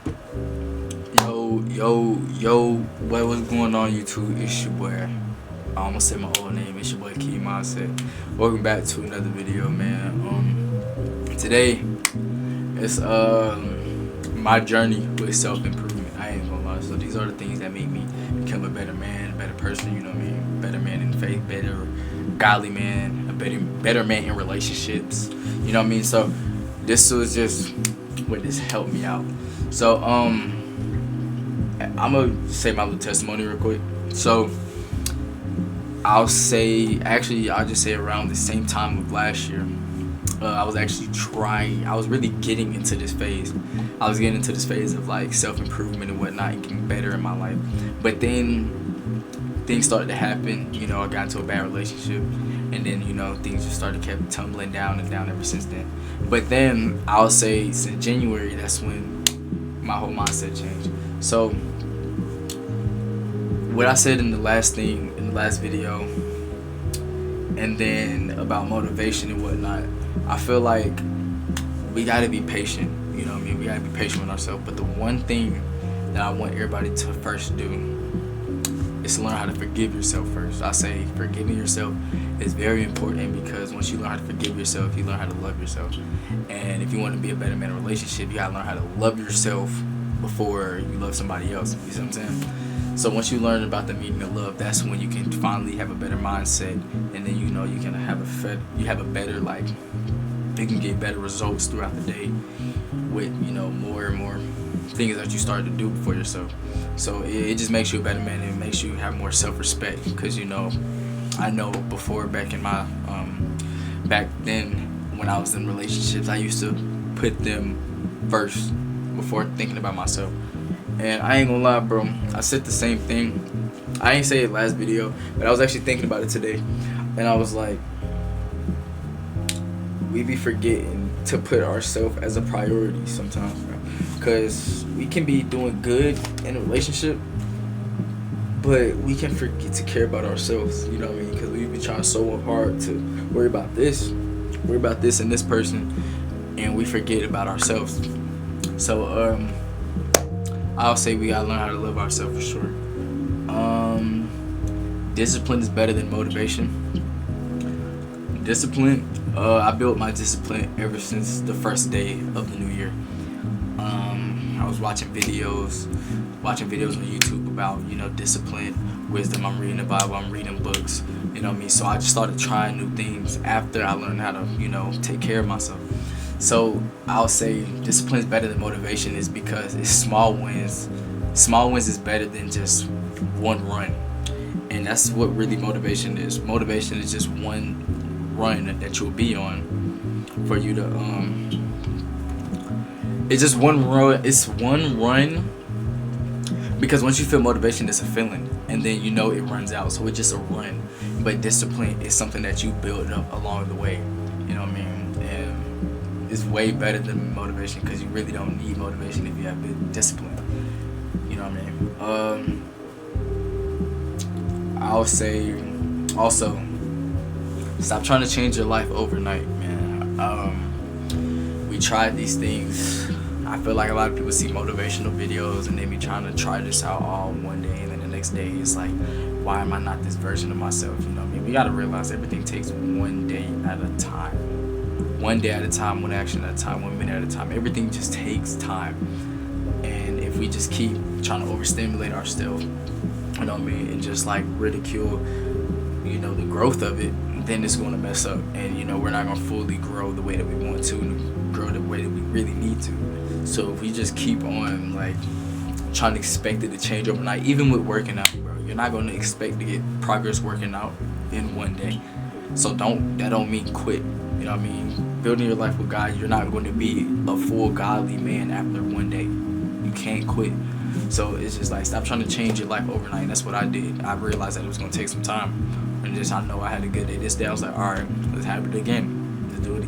What's going on, YouTube? It's your boy. I almost said my old name. It's your boy Key Mindset. Welcome back to another video, man. Today it's my journey with self improvement. I ain't gonna lie. So these are the things that make me become a better man, a better person. You know what I mean? Better man in faith, better godly man, a better man in relationships. You know what I mean? So this was just what this helped me out. So I'm gonna say my little testimony real quick. So I'll just say around the same time of last year, I was really getting into this phase. I was getting into this phase of like self-improvement and whatnot and getting better in my life. But then things started to happen. You know, I got into a bad relationship, and then, you know, things just kept tumbling down and down ever since then. But then I'll say since January, that's when my whole mindset changed. So what I said in the last video, and then about motivation and whatnot, I feel like we gotta be patient. You know what I mean? We gotta be patient with ourselves. But the one thing that I want everybody to first do is to learn how to forgive yourself first. I say forgiving yourself is very important, because once you learn how to forgive yourself, you learn how to love yourself. And if you want to be a better man in a relationship, you gotta learn how to love yourself before you love somebody else. You see what I'm saying? So once you learn about the meaning of love, that's when you can finally have a better mindset, and then, you know, you can have a better, like, you can get better results throughout the day with, you know, more and more things that you start to do for yourself. So it just makes you a better man, and it makes you have more self-respect, because, you know, I know before, back then when I was in relationships, I used to put them first before thinking about myself. And I ain't gonna lie, bro, I said the same thing. I ain't say it last video, but I was actually thinking about it today, and I was like, we be forgetting to put ourselves as a priority sometimes, bro. Because we can be doing good in a relationship, but we can forget to care about ourselves. You know what I mean? Because we've been trying so hard to worry about this and this person, and we forget about ourselves. So I'll say we gotta learn how to love ourselves for sure. Discipline is better than motivation. Discipline, I built my discipline ever since the first day of the new year. I was watching videos on YouTube about, you know, discipline, wisdom. I'm reading the Bible, I'm reading books, you know what I mean? So I just started trying new things after I learned how to, you know, take care of myself. So I'll say discipline is better than motivation is because it's small wins. Small wins is better than just one run. And that's what really motivation is. Motivation is just one run that you'll be on for you to it's just one run. It's one run, because once you feel motivation, it's a feeling, and then, you know, it runs out. So it's just a run. But discipline is something that you build up along the way. You know what I mean? And it's way better than motivation, because you really don't need motivation if you have good discipline. You know what I mean? I'll say also, stop trying to change your life overnight, man. We tried these things. I feel like a lot of people see motivational videos and they be trying to try this out all one day, and then the next day it's like, why am I not this version of myself? You know what I mean? We gotta realize everything takes one day at a time. One day at a time, one action at a time, 1 minute at a time. Everything just takes time. And if we just keep trying to overstimulate ourselves, you know what I mean, and just like ridicule, you know, the growth of it, then it's gonna mess up. And, you know, we're not gonna fully grow the way that we want to, and grow the way that we really need to. So if we just keep on like trying to expect it to change overnight, even with working out, bro, you're not gonna expect to get progress working out in one day. So that don't mean quit. You know what I mean? Building your life with God, you're not going to be a full godly man after one day. You can't quit. So it's just like, stop trying to change your life overnight. And that's what I did. I realized that it was gonna take some time, and just, I know I had a good day. This day I was like, all right, let's have it again. Let's do it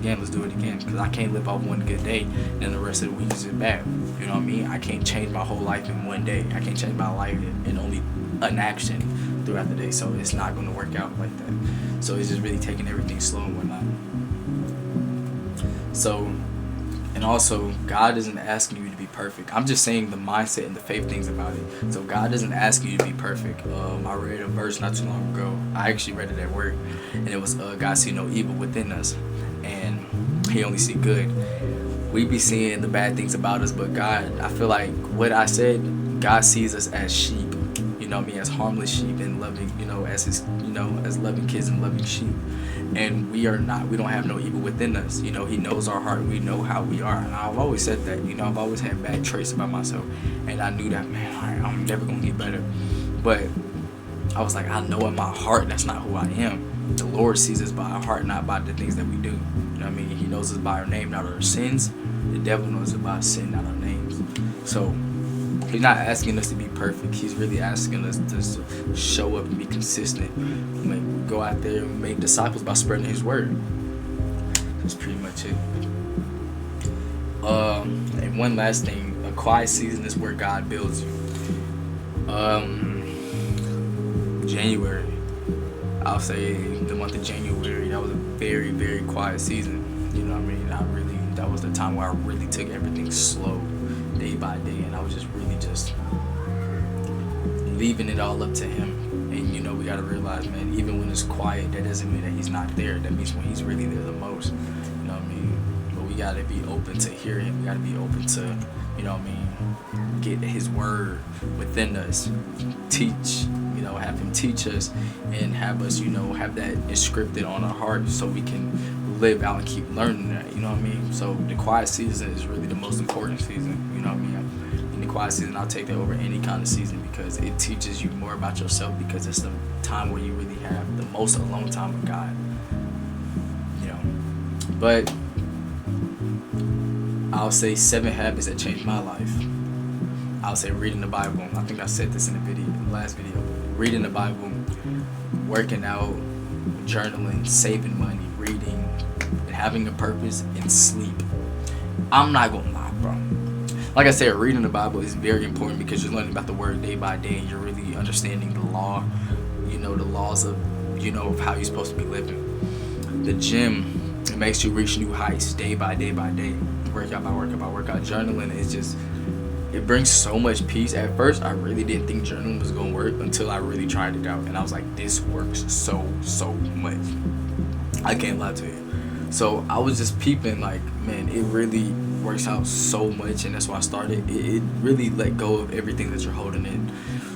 again, because I can't live off one good day and then the rest of the week is bad. You know what I mean? I can't change my whole life in one day. I can't change my life in only an action throughout the day. So it's not going to work out like that. So it's just really taking everything slow and whatnot. So, and also, God isn't asking you to be perfect. I'm just saying the mindset and the faith things about it. So God doesn't ask you to be perfect. I read a verse not too long ago. I actually read it at work, and it was God see no evil within us, and He only see good. We be seeing the bad things about us, but God, I feel like what I said, God sees us as sheep. You know what I mean, as harmless sheep and loving, as his, as loving kids and loving sheep. And we are not, we don't have no evil within us. He knows our heart. We know how we are. And I've always said that, I've always had bad traits about myself. And I knew that, man, I'm never going to get better. But I was like, I know in my heart that's not who I am. The Lord sees us by our heart, not by the things that we do. You know what I mean? He knows us by our name, not our sins. The devil knows us by our sin, not our names. So He's not asking us to be perfect. He's really asking us to show up and be consistent. Go out there and make disciples by spreading His word. That's pretty much it. And one last thing, a quiet season is where God builds you. January, I'll say the month of January, that was a very, very quiet season. You know what I mean? That was the time where I really took everything slow, day by day, and I was just really just leaving it all up to Him. And we gotta realize, man, even when it's quiet, that doesn't mean that He's not there. That means when He's really there the most. You know what I mean? But we gotta be open to hear Him. We gotta be open to, get His word within us. Teach, have Him teach us and have us, have that inscripted on our heart so we can live out and keep learning that. You know what I mean? So the quiet season is really the most important season. You know what I mean? In the quiet season, I'll take that over any kind of season because it teaches you more about yourself, because it's the time where you really have the most alone time with God. But I'll say 7 habits that changed my life. I'll say reading the Bible. I think I said this in the last video. Reading the Bible, working out, journaling, saving money, reading, and having a purpose, and sleep. I'm not gonna lie, bro. Like I said, reading the Bible is very important because you're learning about the word day by day, and you're really understanding the law, the laws of, of how you're supposed to be living. The gym, it makes you reach new heights day by day by day. Workout by workout by workout. Journaling is just, it brings so much peace. At first, I really didn't think journaling was gonna work until I really tried it out, and I was like, this works so much. I can't lie to you. So I was just peeping, like, man, it really works out so much, and that's why I started. It really let go of everything that you're holding in.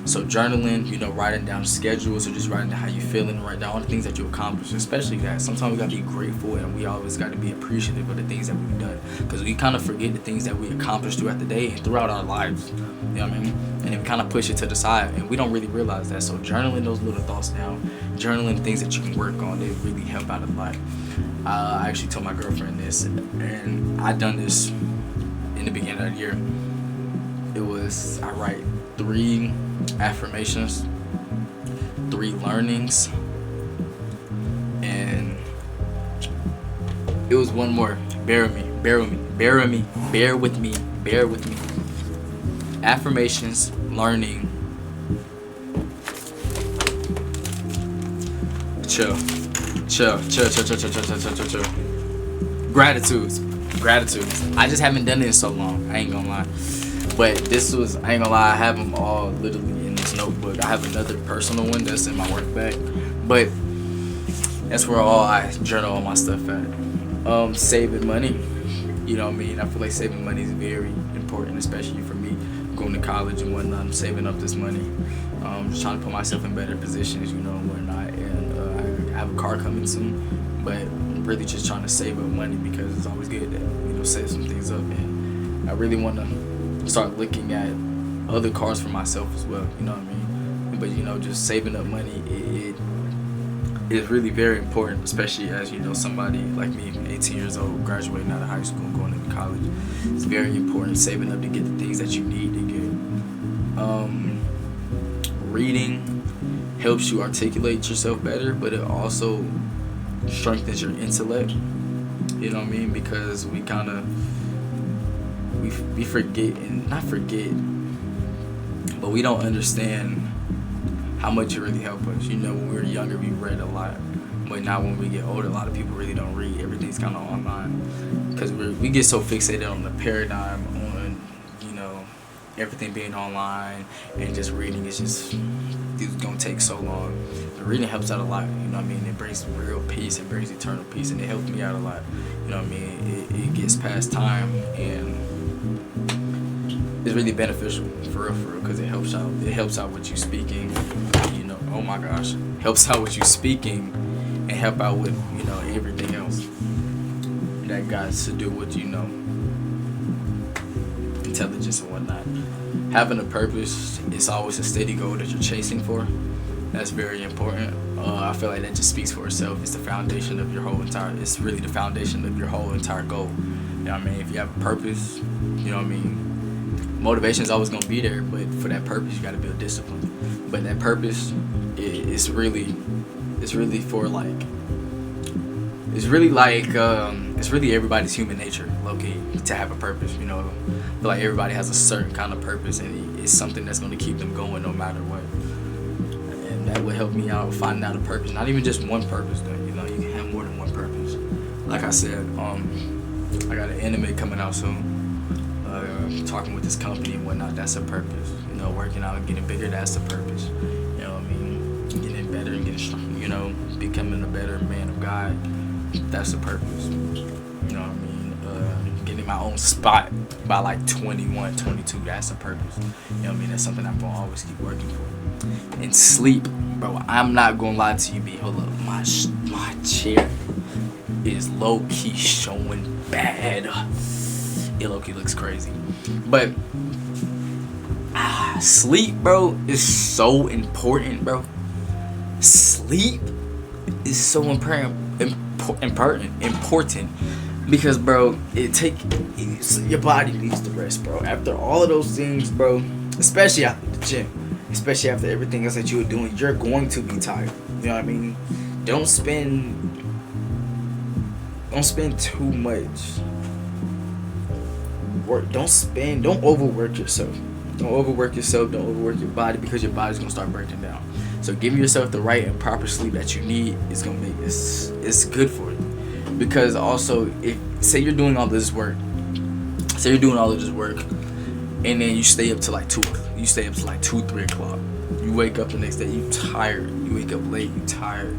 So journaling, writing down schedules, or just writing down how you feeling, write down all the things that you accomplished, especially that. Sometimes we gotta be grateful, and we always gotta be appreciative of the things that we've done, because we kind of forget the things that we accomplished throughout the day and throughout our lives. You know what I mean? And then we kind of push it to the side, and we don't really realize that. So journaling those little thoughts down, journaling things that you can work on, they really help out a lot. I actually told my girlfriend this, and I done this in the beginning of the year. It was, I write 3 affirmations, 3 learnings, and it was one more. Bear with me. Affirmations, learning, chill. Gratitudes. I just haven't done it in so long. I ain't gonna lie. But this was, I ain't gonna lie, I have them all literally in this notebook. I have another personal one that's in my work bag. But that's where I journal all my stuff at. Saving money. You know what I mean? I feel like saving money is very important, especially for me going to college and whatnot. I'm saving up this money. Just trying to put myself in better positions, and whatnot. And I have a car coming soon, but I'm really just trying to save up money because it's always good to, save some things up. And I really want to start looking at other cars for myself as well. You know what I mean? But just saving up money, it is really very important, especially as somebody like me, 18 years old, graduating out of high school, going into college. It's very important saving up to get the things that you need to get. Reading helps you articulate yourself better, but it also strengthens your intellect. You know what I mean? Because we kind of we forget, and not forget, but we don't understand how much it really helped us. When we were younger, we read a lot, but now when we get older, a lot of people really don't read. Everything's kind of online because we get so fixated on the paradigm, on everything being online and just reading is just it's gonna take so long. The reading helps out a lot, you know what I mean? It brings real peace, it brings eternal peace, and it helps me out a lot. You know what I mean? It gets past time, and it's really beneficial for real, because it helps out. It helps out with you speaking, you know. Oh my gosh, helps out with you speaking, and help out with, you know, everything else that got to do with, you know, intelligence and whatnot. Having a purpose is always a steady goal that you're chasing for. That's very important. I feel like that just speaks for itself. It's the foundation of your whole entire. It's really the foundation of your whole entire goal. You know what I mean? If you have a purpose, you know what I mean. Motivation is always gonna be there, but for that purpose, you got to build discipline. But that purpose, it's really for like. It's really everybody's human nature, low-key, to have a purpose, you know. I feel like everybody has a certain kind of purpose, and it's something that's going to keep them going no matter what. And that would help me out finding out a purpose. Not even just one purpose, though, you know. You can have more than one purpose. Like I said, I got an anime coming out soon. Talking with this company and whatnot, that's a purpose. You know, working out and getting bigger, that's a purpose. You know what I mean? Getting better and getting stronger, you know, becoming a better man of God. That's the purpose. You know what I mean? Getting my own spot by like 21, 22. That's the purpose. You know what I mean? That's something I'm gonna always keep working for. And sleep, bro. I'm not gonna lie to you, B. Hold up, my chair is low key showing bad. It low key looks crazy, but sleep, bro, is so important, bro. Sleep is so important because, bro, your body needs to rest, bro. After all of those things, bro, especially after the gym, especially after everything else that you were doing, you're going to be tired. You know what I mean? Don't spend too much work. Don't overwork yourself. Don't overwork your body, because your body's gonna start breaking down. So giving yourself the right and proper sleep that you need is gonna make it's good for you. Because also, if say you're doing all this work, and then you stay up to like 2, 3 o'clock. You wake up the next day, you tired. You wake up late, you tired,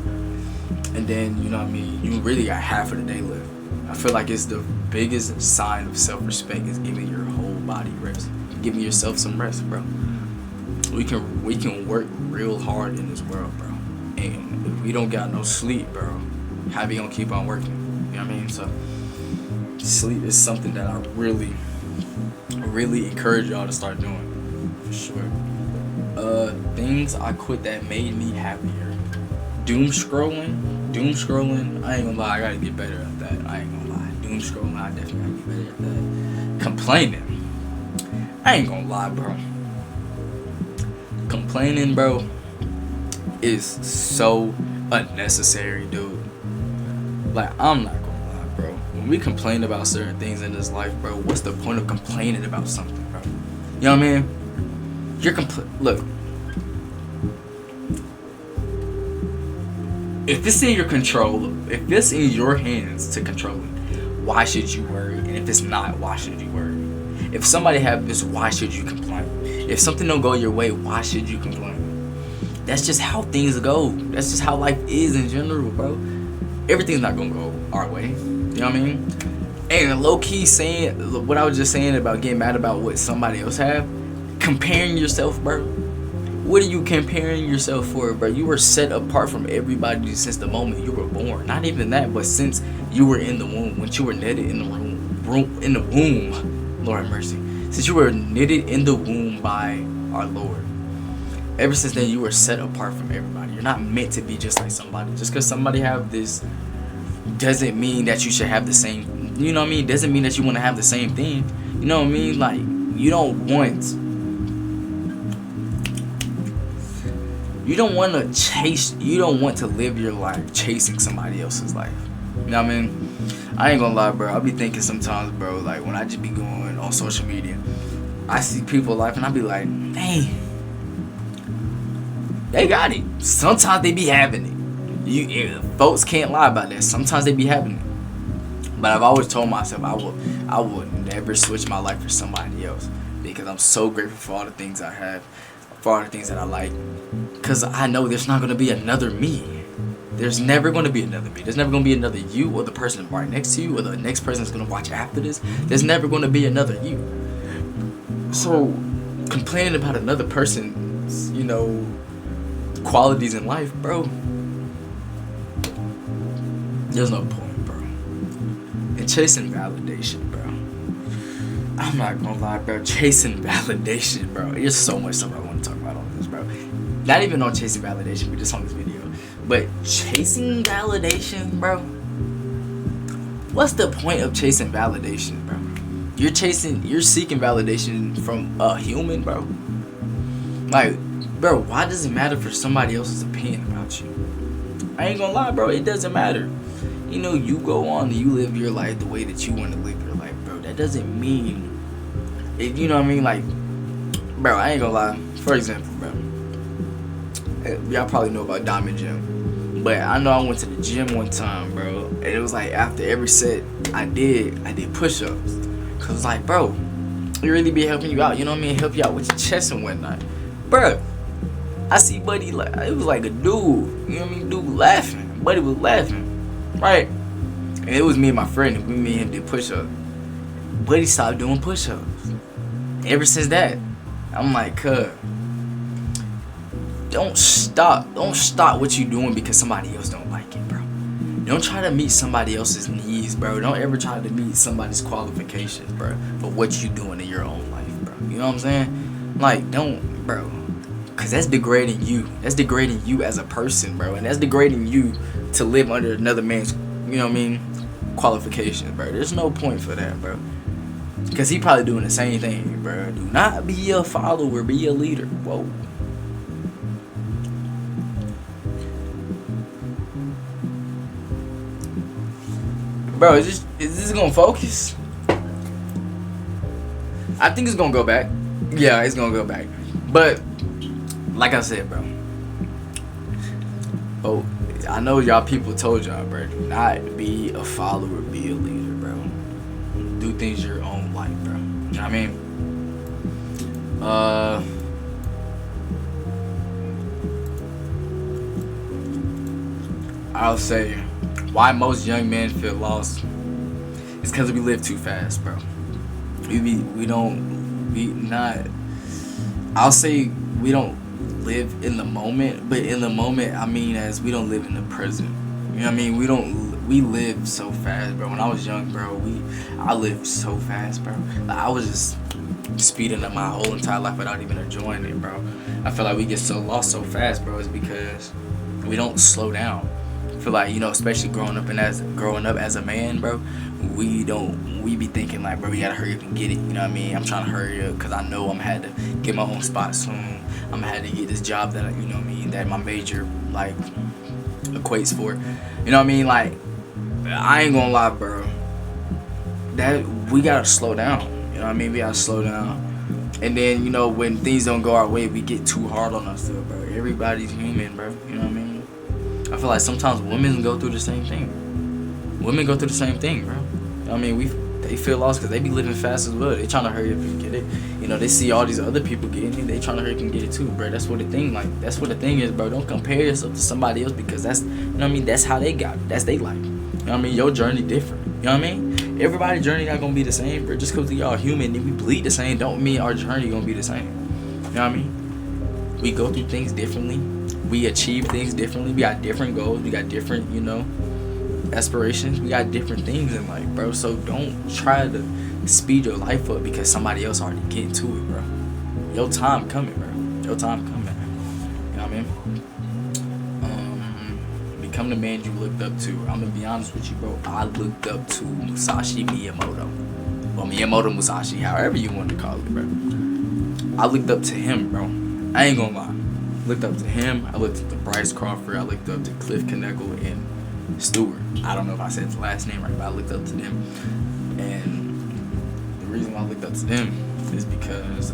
and then, you know what I mean, you really got half of the day left. I feel like it's the biggest sign of self-respect is giving your whole body rest, giving yourself some rest, bro. We can work real hard in this world, bro, and if we don't got no sleep, bro, how we gonna keep on working? You know what I mean? So sleep is something that I really encourage y'all to start doing, for sure. Things I quit that made me happier. Doom scrolling. I ain't gonna lie, I gotta get better at that. I ain't gonna lie. Doom scrolling, I definitely gotta get better at that. Complaining. I ain't gonna lie, bro. Complaining, bro, is so unnecessary, dude. Like, I'm not gonna lie, bro. When we complain about certain things in this life, bro, what's the point of complaining about something, bro? You know what I mean? Look. If it's in your control, if it's in your hands to control it, why should you worry? And if it's not, why should you worry? If somebody have this, why should you complain? If something don't go your way, why should you complain? That's just how things go. That's just how life is in general, bro. Everything's not gonna go our way. You know what I mean? And low key saying what I was just saying about getting mad about what somebody else have, comparing yourself, bro. What are you comparing yourself for, bro? You were set apart from everybody since the moment you were born. Not even that, but since you were in the womb, when you were knitted in the womb, Lord have mercy. Since you were knitted in the womb by our Lord, ever since then you were set apart from everybody. You're not meant to be just like somebody. Just because somebody have this doesn't mean that you should have the same. You know what I mean? Doesn't mean that you want to have the same thing. You know what I mean? Like, you don't want to live your life chasing somebody else's life. You know what I mean? I ain't gonna lie, bro. I be thinking sometimes, bro, like when I just be going on social media, I see people's life and I be like, dang, they got it. Sometimes they be having it. Folks can't lie about that. Sometimes they be having it. But I've always told myself I will never switch my life for somebody else. because I'm so grateful for all the things I have, for all the things that I like. Because I know there's not going to be another me. There's never going to be another me. There's never going to be another you or the person right next to you or the next person that's going to watch after this. There's never going to be another you. So complaining about another person's, qualities in life, bro, there's no point, bro. And chasing validation, bro. I'm not gonna lie, bro. Chasing validation, bro. There's so much stuff I want to talk about on this, bro. Not even on chasing validation, but just on this video. But chasing validation, bro. What's the point of chasing validation, bro? You're seeking validation from a human, bro. Like, bro, why does it matter for somebody else's opinion about you? I ain't gonna lie, bro. It doesn't matter. You go on and you live your life the way that you want to live your life, bro. That doesn't mean it, you know what I mean? Like, bro, I ain't gonna lie. For example, bro, y'all probably know about Diamond Gym, but I know I went to the gym one time, bro, and it was like after every set I did push-ups, cause it's like, bro, it really be helping you out, you know what I mean? Help you out with your chest and whatnot, bro. I see Buddy, like, it was like a dude, you know what I mean? Dude laughing, Buddy was laughing, right? And it was me and my friend, me and him did push-ups. Buddy stopped doing push-ups. Ever since that, I'm like, cuz, don't stop what you doing because somebody else don't like it, bro. Don't try to meet somebody else's needs, bro. Don't ever try to meet somebody's qualifications, bro, for what you doing in your own life, bro. You know what I'm saying? Like, don't, bro, cause that's degrading you. That's degrading you as a person, bro, and that's degrading you to live under another man's, you know what I mean, qualifications, bro. There's no point for that, bro. Cause he probably doing the same thing, bro. Do not be a follower, be a leader. Whoa. Bro, is this gonna focus? I think it's gonna go back. Yeah, it's gonna go back. But like I said, bro. Oh, I know y'all people told y'all, bro. Do not be a follower, be a leader, bro. Do things your own life, bro. You know what I mean? I'll say why most young men feel lost is because we live too fast, bro. I'll say we don't live in the moment, but in the moment I mean as we don't live in the present. You know what I mean? We live so fast, bro. When I was young, bro, I lived so fast, bro. Like, I was just speeding up my whole entire life without even enjoying it, bro. I feel like we get so lost so fast, bro. It's because we don't slow down. I feel like, especially growing up as a man, bro, we be thinking like, bro, we gotta hurry up and get it. You know what I mean? I'm trying to hurry up because I know I'm gonna have to get my own spot soon. I'm gonna have to get this job that, you know what I mean, that my major like equates for. You know what I mean? Like, I ain't gonna lie, bro. That we gotta slow down. You know what I mean? We gotta slow down. And then, when things don't go our way, we get too hard on ourselves, bro. Everybody's human, bro. You know what I mean? I feel like sometimes women go through the same thing. Women go through the same thing, bro. You know what I mean? They feel lost because they be living fast as well. They trying to hurry up and get it. They see all these other people getting it. They trying to hurry up and get it too, bro. That's what the thing is, bro. Don't compare yourself to somebody else because that's, you know what I mean? That's how they got it. That's their life. You know what I mean? Your journey different. You know what I mean? Everybody's journey not gonna be the same, bro. Just because we all human and we bleed the same don't mean our journey gonna be the same. You know what I mean? We go through things differently. We achieve things differently. We got different goals. We got different, aspirations. We got different things in life, bro. So don't try to speed your life up because somebody else already getting to it, bro. Your time coming, bro. Your time coming. You know what I mean? Become the man you looked up to. I'm gonna be honest with you, bro. I looked up to Musashi Miyamoto. Or Miyamoto Musashi, however you want to call it, bro. I looked up to him, bro. I ain't gonna lie. Looked up to him. I looked up to Bryce Crawford. I looked up to Cliff Knuckle and Stewart. I don't know if I said his last name right, but I looked up to them. And the reason why I looked up to them is because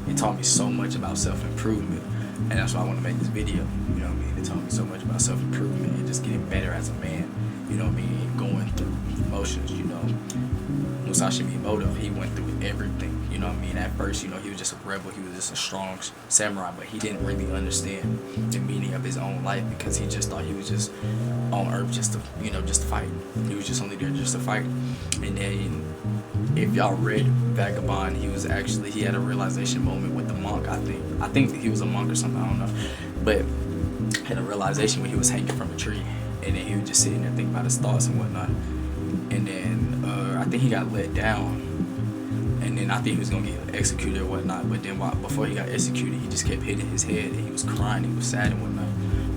it taught me so much about self-improvement. And that's why I want to make this video. You know what I mean? It taught me so much about self-improvement and just getting better as a man. You know what I mean? Going through emotions, Musashi Miyamoto, he went through everything. You know what I mean? At first, you know, he was just a rebel. He was just a strong samurai, but he didn't really understand the meaning of his own life because he just thought he was just on Earth just to, you know, just to fight. He was just only there just to fight. And then, if y'all read Vagabond, he had a realization moment with the monk. I think he was a monk or something. I don't know, but had a realization when he was hanging from a tree, and then he was just sitting there thinking about his thoughts and whatnot. And then I think he got let down, and then I think he was gonna get executed or whatnot. But then before he got executed, he just kept hitting his head, and he was crying, he was sad and whatnot.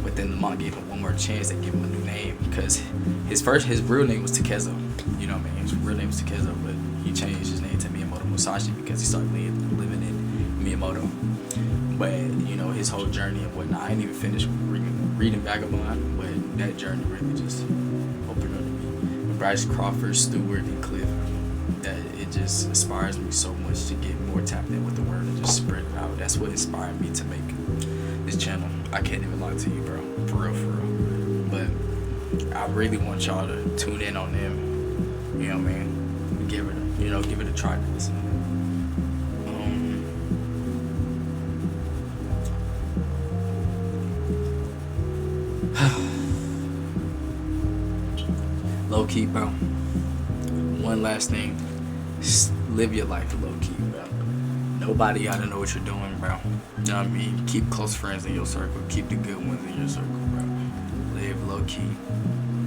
But then the monk gave him one more chance. They gave him a new name because his real name was Takezo. You know what I mean? His real name was Takezo, but he changed his name to Miyamoto Musashi because he started living in Miyamoto. But you know, his whole journey and whatnot. I didn't even finish reading Vagabond, but that journey really just opened up to me. Bryce Crawford, Stewart, and Cliff. That it just inspires me so much to get more tapped in with the word and just spread it out. That's what inspired me to make this channel. I can't even lie to you, bro. For real. But I really want y'all to tune in on them. You know what I mean? Give it a try to listen. Low key, bro. One last thing. Live your life low key, bro. Nobody gotta know what you're doing, bro. You know what I mean? Keep close friends in your circle. Keep the good ones in your circle, bro. Live low key.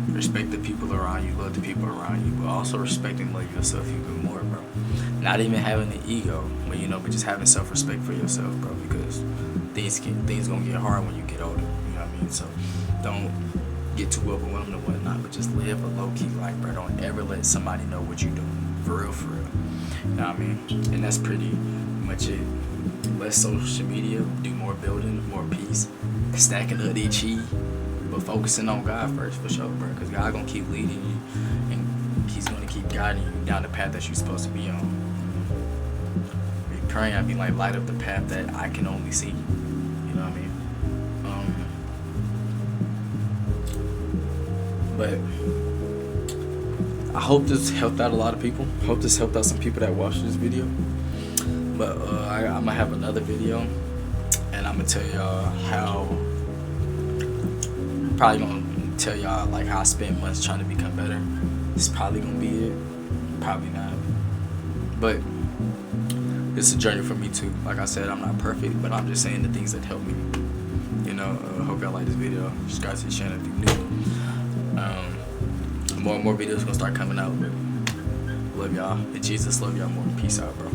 Respect the people around you. Love the people around you. But also respect and love yourself even more, bro. Not even having the ego, but just having self-respect for yourself, bro. Because things gonna get hard when you get older. You know what I mean? So don't get too overwhelmed or whatnot, but just live a low-key life, bro. Don't ever let somebody know what you're doing. For real. You know what I mean? And that's pretty much it. Less social media, do more building, more peace, stacking up the chi, but focusing on God first, for sure, bro. Because God gonna keep leading you, and He's gonna keep guiding you down the path that you're supposed to be on. Be praying, I be like, light up the path that I can only see. You know what I mean? But I hope this helped out a lot of people. Hope this helped out some people that watched this video. But I'm gonna have another video, and I'm gonna tell y'all probably gonna tell y'all like how I spent months trying to become better. It's probably gonna be it, probably not. But it's a journey for me too. Like I said, I'm not perfect, but I'm just saying the things that help me. You know, hope y'all like this video. Subscribe to the channel if you're new. More and more videos gonna start coming out. But love y'all. And Jesus love y'all more. Peace out, bro.